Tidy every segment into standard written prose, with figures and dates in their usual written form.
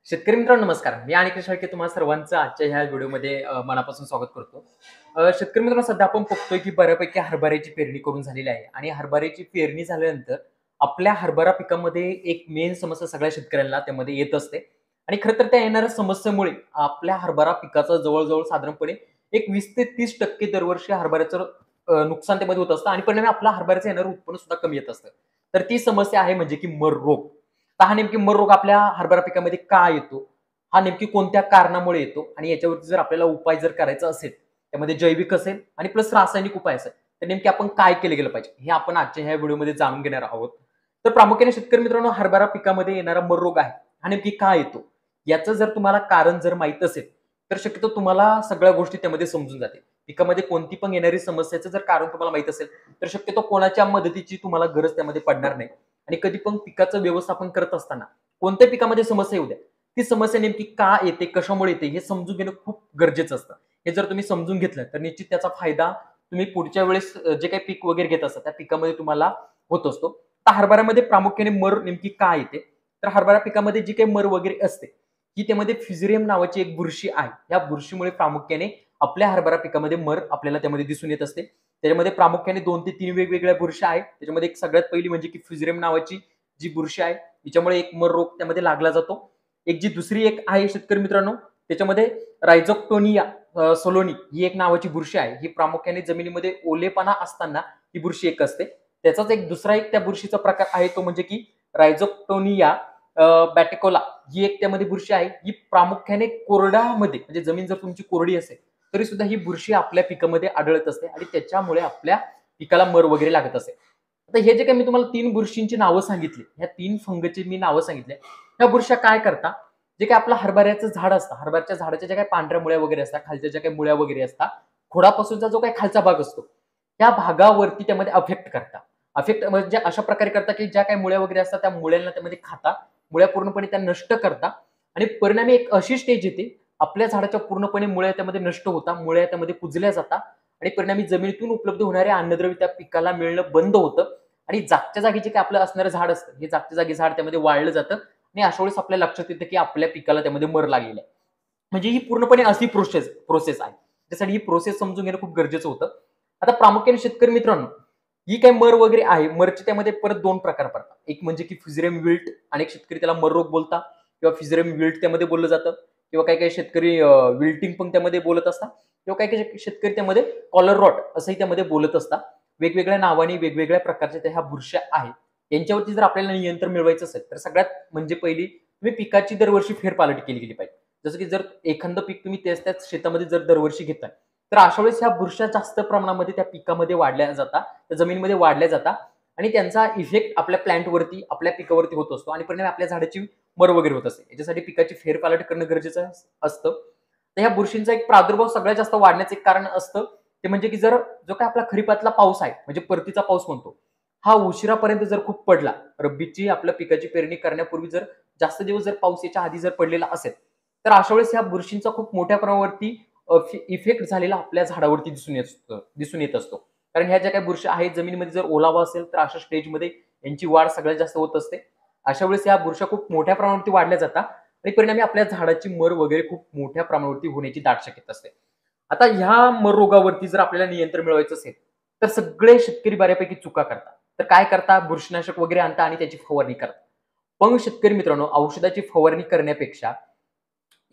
शेतकरी मित्रांनो नमस्कार. मी अनिकेत शेळके तुम्हा सर्वांचं आजच्या ह्या व्हिडिओमध्ये मनापासून स्वागत करतो. शेतकरी मित्रांनो सध्या आपण बघतोय की बऱ्यापैकी हरभऱ्याची पेरणी करून झालेली आहे आणि हरभऱ्याची पेरणी झाल्यानंतर आपल्या हरभरा पिकामध्ये एक मेन समस्या सगळ्या शेतकऱ्यांना त्यामध्ये येत असते आणि खरं तर त्या येणाऱ्या समस्येमुळे आपल्या हरभरा पिकाचं जवळ-जवळ साधारणपणे एक 20 ते 30% दरवर्षी हरभऱ्याचं नुकसान त्यामध्ये होत असतं आणि परिणामी आपल्या हरभऱ्याचं येणारं उत्पन्न सुद्धा कमी येत असतं. तर ती समस्या आहे म्हणजे की मर रोग. तर हा नेमकी मर रोग आपल्या हरभरा पिकामध्ये का येतो? हा नेमकी कोणत्या कारणामुळे येतो? आणि याच्यावरती जर आपल्याला उपाय जर करायचा असेल, त्यामध्ये जैविक असेल आणि प्लस रासायनिक उपाय असेल, तर नेमके आपण काय केलं गेलं पाहिजे? हे आपण आजच्या ह्या व्हिडिओमध्ये जाणून घेणार आहोत. तर प्रामुख्याने शेतकरी मित्रांनो हरभरा पिकामध्ये येणारा मर रोग आहे. हा नेमकी का येतो? याचं जर तुम्हाला कारण जर माहीत असेल, तर शक्यतो तुम्हाला सगळ्या गोष्टी त्यामध्ये समजून जातील. पिकामध्ये कोणती पण येणारी समस्याचं जर कारण तुम्हाला माहीत असेल, तर शक्यतो कोणाच्या मदतीची तुम्हाला गरज त्यामध्ये पडणार नाही. आणि कधी पण पिकाचं व्यवस्थापन करत असताना कोणत्या पिकामध्ये समस्या येऊ द्या, ती समस्या नेमकी का येते, कशामुळे येते हे समजून घेणं खूप गरजेचं असतं. हे जर तुम्ही समजून घेतलं तर निश्चित त्याचा फायदा तुम्ही पुढच्या वेळेस जे काही पीक वगैरे घेत असता त्या पिकामध्ये तुम्हाला होत असतो. तर हरभऱ्यामध्ये प्रामुख्याने मर नेमकी का येते? तर हरभरा पिकामध्ये जी काही मर वगैरे असते, ही त्यामध्ये फ्युझेरियम नावाची एक बुरशी आहे. या बुरशीमुळे प्रामुख्याने आपल्या हरभरा पिकामध्ये मर आपल्याला त्यामध्ये दिसून येत असते. त्याच्यामध्ये प्रामुख्याने 2 ते 3 वेगवेगळ्या बुरशी आहेत. त्याच्यामध्ये एक सगळ्यात पहिली म्हणजे की फ्युझेरियम नावाची जी बुरशी आहे, तिच्यामुळे एक मर रोग त्यामध्ये लागला जातो. एक जी दुसरी एक आहे शेतकरी मित्रांनो, त्याच्यामध्ये रायझोक्टोनिया सोलोनी ही एक नावाची बुरशी आहे. ही प्रामुख्याने जमिनीमध्ये ओलेपणा असताना ही बुरशी एक असते. त्याचाच एक दुसरा एक त्या बुरशीचा प्रकार आहे तो म्हणजे की रायझोक्टोनिया बॅटिकोला ही एक त्यामध्ये बुरशी आहे. ही प्रामुख्याने कोरड्यामध्ये म्हणजे जमीन जर तुमची कोरडी असेल, तरी सुद्धा ही बुरशी आपल्या पिकामध्ये आढळत असते आणि त्याच्यामुळे आपल्या पिकाला मर वगैरे लागत असते. आता हे जे काही मी तुम्हाला 3 बुरशींची नावं सांगितली, ह्या 3 फंगची मी नावं सांगितली. ह्या बुरश्या काय करतात? जे काही आपलं हरभऱ्याचं झाड असतं, हरभऱ्याच्या झाडाच्या ज्या काही पांढऱ्या मुळ्या वगैरे असतात, खालच्या ज्या काही मुळ्या वगैरे असतात, खोडापासूनचा जो काही खालचा भाग असतो, त्या भागावरती त्यामध्ये अफेक्ट करतात. अफेक्ट म्हणजे अशा प्रकारे करतात, की ज्या काही मुळ्या वगैरे असतात, त्या मुळ्यांना त्यामध्ये खाता, मुळ्या पूर्णपणे त्या नष्ट करतात आणि परिणामी एक अशी स्टेज येते, आपल्या झाडाच्या पूर्णपणे मुळ्या त्यामध्ये नष्ट होतात, मुळ्या त्यामध्ये कुजल्या जातात आणि परिणामी जमिनीतून उपलब्ध होणारे अन्नद्रव्य त्या पिकाला मिळणं बंद होतं आणि जागच्या जागी जे काही आपलं असणारं झाड असतं, हे जागच्या जागी झाड त्यामध्ये वाळलं जातं आणि अशा वेळेस आपल्या लक्षात येतं, की आपल्या पिकाला त्यामध्ये मर लागलेली आहे. म्हणजे ही पूर्णपणे अशी प्रोसेस आहे. त्यासाठी ही प्रोसेस समजून घेणं खूप गरजेचं होतं. आता प्रामुख्याने शेतकरी मित्रांनो, ही काही मर वगैरे आहे, मरचे त्यामध्ये परत 2 प्रकार पडतात. एक म्हणजे की फ्युझेरियम विल्ट, अनेक शेतकरी त्याला मर रोग बोलतात किंवा फ्युझेरियम विल्ट त्यामध्ये बोललं जातं किंवा काही-काही शेतकरी विल्टिंग पण त्यामध्ये बोलत असतात किंवा काही-काही शेतकरी त्यामध्ये कॉलर रॉट असंही त्यामध्ये बोलत असतात. वेगवेगळ्या नावाने वेगवेगळ्या प्रकारच्या त्या ह्या बुरश्या आहेत. यांच्यावरती जर आपल्याला नियंत्रण मिळवायचं असेल, तर सगळ्यात म्हणजे पहिली तुम्ही पिकाची दरवर्षी फेरपालट केली गेली पाहिजे. जसं की जर एखादं पीक तुम्ही त्याच शेतामध्ये जर दरवर्षी घेताय, तर अशा वेळेस ह्या बुरश्या जास्त प्रमाणामध्ये त्या पिकामध्ये वाढल्या जातात, त्या जमिनीमध्ये वाढल्या जातात आणि त्यांचा इफेक्ट आपल्या प्लांटवरती, आपल्या पिकावरती होत असतो आणि परिणामी आपल्या झाडाची मर वगैरे होत असते. याच्यासाठी पिकाची फेरपालट करणं गरजेचं असतं. तर ह्या बुरशींचा एक प्रादुर्भाव सगळ्यात जास्त वाढण्याचं एक कारण असतं, ते म्हणजे की जर जो काही आपला खरीपातला पाऊस आहे, म्हणजे परतीचा पाऊस म्हणतो, हा उशिरापर्यंत जर खूप पडला, रब्बीची आपल्या पिकाची पेरणी करण्यापूर्वी जर जास्त दिवस जर पाऊस याच्या आधी जर पडलेला असेल, तर अशा वेळेस ह्या बुरशींचा खूप मोठ्या प्रमाणावरती इफेक्ट झालेला आपल्या झाडावरती दिसून येत असतो. कारण ह्या ज्या काही बुरशी आहेत, जमिनीमध्ये जर ओलावा असेल, तर अशा स्टेजमध्ये यांची वाढ सगळ्यात जास्त होत असते. अशा वेळेस ह्या बुरशा खूप मोठ्या प्रमाणावरती वाढल्या जातात आणि परिणामी आपल्या झाडाची मर वगैरे खूप मोठ्या प्रमाणावरती होण्याची दाट शक्यता असते. आता ह्या मर रोगावरती जर आपल्याला नियंत्रण मिळवायचं असेल, तर सगळे शेतकरी बऱ्यापैकी चुका करतात. तर काय करतात? बुरशीनाशक वगैरे आणतात आणि त्याची फवारणी करतात. पण शेतकरी मित्रांनो, औषधाची फवारणी करण्यापेक्षा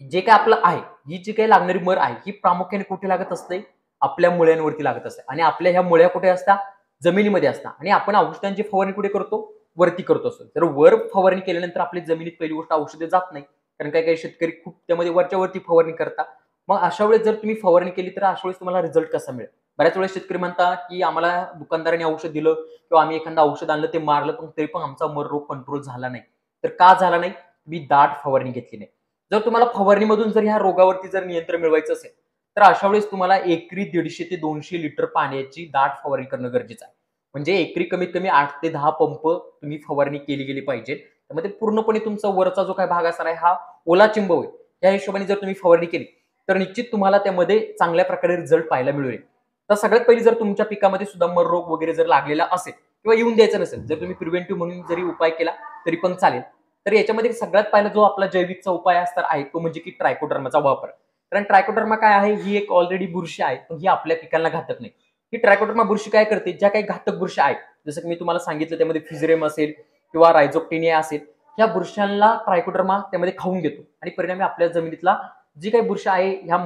जे काही आपलं आहे, ही जी काही लागणारी मर आहे, ही प्रामुख्याने कुठे लागत असते? आपल्या मुळ्यांवरती लागत असते आणि आपल्या ह्या मुळ्या कुठे असतात? जमिनीमध्ये असतात आणि आपण औषधांची फवारणी कुठे करतो? वरती करत असतो. तर वर फवारणी केल्यानंतर आपली जमिनीत पहिली गोष्ट औषधे जात नाही. कारण काही-काही शेतकरी खूप त्यामध्ये वरच्या वरती फवारणी करतात. मग अशा वेळेस जर तुम्ही फवारणी केली, तर अशा वेळेस तुम्हाला रिझल्ट कसा मिळेल? बऱ्याच वेळेस शेतकरी म्हणतात, की आम्हाला दुकानदाराने औषध दिलं किंवा आम्ही एखादं औषध आणलं, ते मारलं, पण तरी पण आमचा मर रोग कंट्रोल झाला नाही. तर का झाला नाही? मी दाट फवारणी घेतली नाही. जर तुम्हाला फवारणीमधून जर ह्या रोगावरती जर नियंत्रण मिळवायचं असेल, तर अशा वेळेस तुम्हाला एकरी 150 ते 200 लिटर पाण्याची दाट फवारणी करणं गरजेचं आहे. म्हणजे एकरी कमीत कमी 8 ते 10 पंप तुम्ही फवारणी केली गेली पाहिजे. त्यामध्ये पूर्णपणे तुमचा वरचा जो काही भाग असणार आहे हा ओलाचिंब होईल. त्या हिशोबाने जर तुम्ही फवारणी केली, तर निश्चित तुम्हाला त्यामध्ये चांगल्या प्रकारे रिझल्ट पाहायला मिळेल. तर सगळ्यात पहिली जर तुमच्या पिकामध्ये सुद्धा मर रोग वगैरे जर लागलेला असेल किंवा येऊन द्यायचा नसेल, जर तुम्ही प्रिव्हेंटिव्ह म्हणून जरी उपाय केला तरी पण चालेल. तर याच्यामध्ये सगळ्यात पहिला जो आपला जैविकचा उपाय असणार आहे तो म्हणजे की ट्रायकोडर्माचा वापर. कारण ट्रायकोडर्मा काय आहे, ही एक ऑलरेडी बुरशी आहे, पण ही आपल्या पिकांना घातक नाही. ही ट्रायकोडर्मा बुरशी काय करते, ज्या काही घातक बुरशी आहेत, जसं की मी तुम्हाला सांगितलं त्यामध्ये फिजरेम असेल किंवा रायझोक्टिनिया असेल, या बुरशांना ट्रायकोडर्मा त्यामध्ये खाऊन घेतो आणि परिणामी आपल्या जमिनीतला जी काही बुरशी आहे, ह्या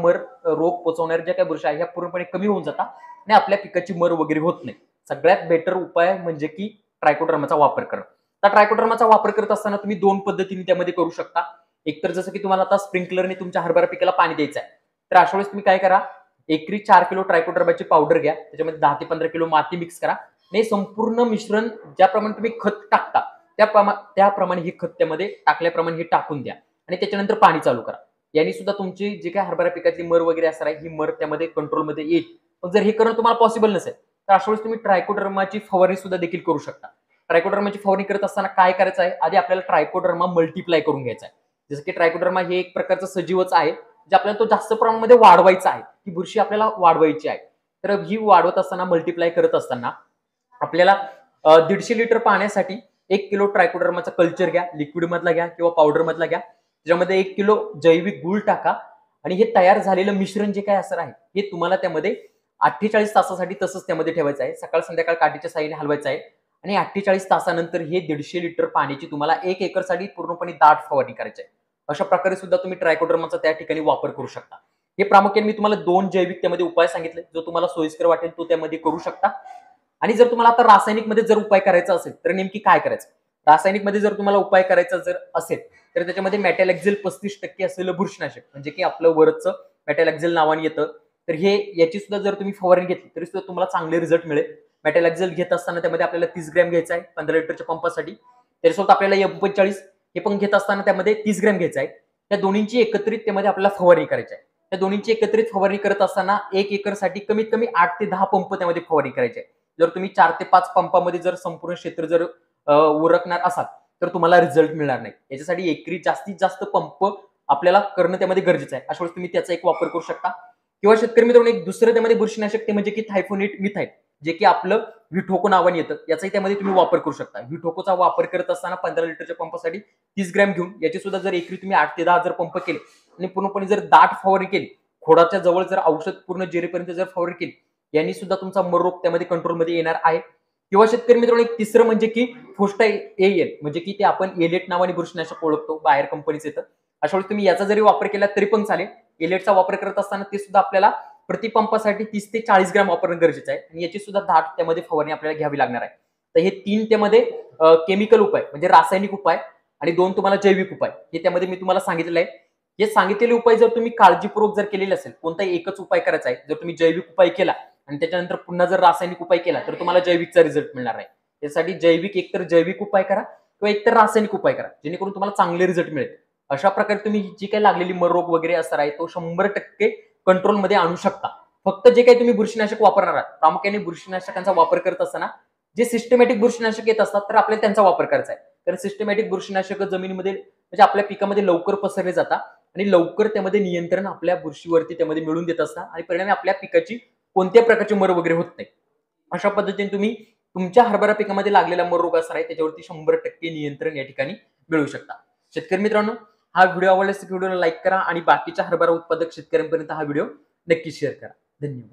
रोग पोचवणाऱ्या ज्या काही बुरशी आहे ह्या पूर्णपणे कमी होऊन जातात आणि आपल्या पिकाची मर वगैरे होत नाही. सगळ्यात बेटर उपाय म्हणजे की ट्रायकोडर्माचा वापर करणं. तर ट्रायकोडर्माचा वापर करत असताना तुम्ही 2 पद्धतीने त्यामध्ये करू शकता. एक तर जसं की तुम्हाला आता स्प्रिंकलरने तुमच्या हरभरा पिकाला पाणी द्यायचं आहे. तर अशा वेळेस तुम्ही काय करा, एकरी 4 किलो ट्रायकोडर्माची पावडर घ्या. त्याच्यामध्ये 10 ते 15 किलो माती मिक्स करा. आणि संपूर्ण मिश्रण ज्याप्रमाणे तुम्ही खत टाकता त्याप्रमाणे हे खत त्यामध्ये टाकल्याप्रमाणे हे टाकून द्या आणि त्याच्यानंतर पाणी चालू करा. यांनी सुद्धा तुमची जी काही हरभरा पिकातली मर वगैरे असणार आहे, ही मर त्यामध्ये कंट्रोलमध्ये येईल. पण जर हे करणं तुम्हाला पॉसिबल नसेल, तर अशा वेळेस तुम्ही ट्रायकोडर्माची फवारणी सुद्धा देखील करू शकता. ट्रायकोडर्माची फवारणी करत असताना काय करायचं आहे, आधी आपल्याला ट्रायकोडर्मा मल्टिप्लाय करून घ्यायचा आहे. जसं की ट्रायकोडर्मा हे एक प्रकारचं सजीवच आहे, जे आपल्याला तो जास्त प्रमाणामध्ये वाढवायचा आहे. ही बुरशी आपल्याला वाढवायची आहे. तर ही वाढवत असताना, मल्टिप्लाय करत असताना आपल्याला 150 लिटर पाण्यासाठी 1 किलो ट्रायकोडर्माचा कल्चर घ्या, लिक्विड मधला घ्या किंवा पावडर मधला घ्या. त्याच्यामध्ये 1 किलो जैविक गूळ टाका आणि हे तयार झालेलं मिश्रण जे काय असणार आहे, हे तुम्हाला त्यामध्ये 48 तासासाठी तसंच त्यामध्ये ठेवायचं आहे. सकाळ संध्याकाळ काठीच्या साहाय्याने हलवायचं आहे आणि 48 तासानंतर हे 150 लिटर पाण्याची तुम्हाला 1 एकरसाठी पूर्णपणे दाट फवारणी करायची आहे. अशा प्रकारे सुद्धा तुम्ही ट्रायकोडर्माचा त्या ठिकाणी वापर करू शकता. हे प्रामुख्याने मी तुम्हाला 2 जैविक त्यामध्ये उपाय सांगितले. जो तुम्हाला सोयीस्कर वाटेल तो त्यामध्ये करू शकता. आणि जर तुम्हाला आता रासायनिक मध्ये जर उपाय करायचा असेल तर नेमकी काय करायचं? रासायनिक मध्ये जर तुम्हाला उपाय करायचा जर असेल तर त्याच्यामध्ये मेटॅलेक्झिल 35% असलेलं बुरशीनाशक म्हणजे की आपलं वरचं मेटॅलेक्झिल नावाने येतं. तर हे याची सुद्धा जर तुम्ही फवारणी घेतली तरी सुद्धा तुम्हाला चांगले रिझल्ट मिळेल. मेटॅलेक्झिल घेत असताना त्यामध्ये आपल्याला 30 ग्रॅम घ्यायचा आहे 15 लिटरच्या पंपासाठी. त्याच्यासोबत आपल्याला M45 हे पण घेत असताना त्यामध्ये 30 ग्रॅम घ्यायचं आहे. त्या दोन्हींची एकत्रित त्यामध्ये आपल्याला फवारणी करायची आहे. त्या दोन्हींची एकत्रित फवारणी करत असताना 1 एकरसाठी कमीत कमी 8 ते 10 पंप त्यामध्ये फवारणी करायची आहे. जर तुम्ही 4 ते 5 पंपामध्ये जर संपूर्ण क्षेत्र जर उरकणार असाल तर तुम्हाला रिझल्ट मिळणार नाही. याच्यासाठी एकरी जास्तीत जास्त पंप आपल्याला करणं त्यामध्ये गरजेचं आहे. अशा वेळेस तुम्ही त्याचा एक वापर करू शकता. किंवा शेतकरी मित्रांनो, एक दुसरं त्यामध्ये बुरशीनाशक ते म्हणजे की थायफोनेट मिथाइल, जे की आपलं व्हिटोको नावाने येतं. याचाही त्यामध्ये तुम्ही वापर करू शकता. व्हिटोकोचा वापर करत असताना 15 लिटरच्या पंपासाठी 30 ग्रॅम घेऊन याची सुद्धा जर एकरी तुम्ही 8 ते 10 जर पंप केले आणि पूर्णपणे जर दाट फवारणी केली, खोडाच्या जवळ जर औषध पूर्ण जिरेपर्यंत जर फवारणी केली, यांनी सुद्धा तुमचा मर रोग त्यामध्ये कंट्रोलमध्ये येणार आहे. किंवा शेतकरी मित्रांनो, एक तिसरं म्हणजे की फोस्टा एएल, म्हणजे की ते आपण एलेट नावाने बुरशीनाशक ओळखतो, बाहेर कंपनीचं येतं. अशा वेळेस तुम्ही याचा जरी वापर केला तरी पण चालेल. एलेटचा वापर करत असताना ते सुद्धा आपल्याला प्रति पंपासाठी 30 ते 40 ग्रॅम वापरणं गरजेचं आहे आणि याची सुद्धा दाट त्यामध्ये फवारणी आपल्याला घ्यावी लागणार आहे. तर हे 3 त्यामध्ये केमिकल उपाय म्हणजे रासायनिक उपाय आणि 2 तुम्हाला जैविक उपाय हे त्यामध्ये मी तुम्हाला सांगितलेलं आहे. हे सांगितलेले उपाय जर तुम्ही काळजीपूर्वक जर केलेले असेल, कोणताही एकच उपाय करायचा आहे. जर तुम्ही जैविक उपाय केला आणि त्याच्यानंतर पुन्हा जर रासायनिक उपाय केला तर तुम्हाला जैविकचा रिझल्ट मिळणार आहे. त्यासाठी एकतर जैविक उपाय करा किंवा एकतर रासायनिक उपाय करा, जेणेकरून तुम्हाला चांगले रिझल्ट मिळेल. अशा प्रकारे तुम्ही जी काही लागलेली मर रोग वगैरे असणार आहे तो 100% कंट्रोलमध्ये आणू शकता. फक्त जे काही तुम्ही बुरशीनाशक वापरणार आहात, प्रामुख्याने बुरशीनाशकांचा वापर करत असताना जे सिस्टमॅटिक बुरशीनाशक येत असतात तर आपल्याला त्यांचा वापर करायचा आहे. कारण सिस्टमॅटिक बुरशीनाशक जमिनीमध्ये म्हणजे आपल्या पिकामध्ये लवकर पसरले जातात आणि लवकर त्यामध्ये नियंत्रण आपल्या बुरशीवरती त्यामध्ये मिळून देत असतात आणि परिणामी आपल्या पिकाची कोणत्याही प्रकारची मर वगैरे होत नाही. अशा पद्धतीने तुम्ही तुमच्या हरभरा पिकामध्ये लागलेला मर रोग असणार आहे त्याच्यावरती 100% नियंत्रण या ठिकाणी मिळवू शकता. शेतकरी मित्रांनो, हा व्हिडिओ आवडल्यास व्हिडिओला लाईक करा आणि बाकीच्या हरभरा उत्पादक शेतकऱ्यांपर्यंत हा व्हिडिओ नक्की शेअर करा. धन्यवाद.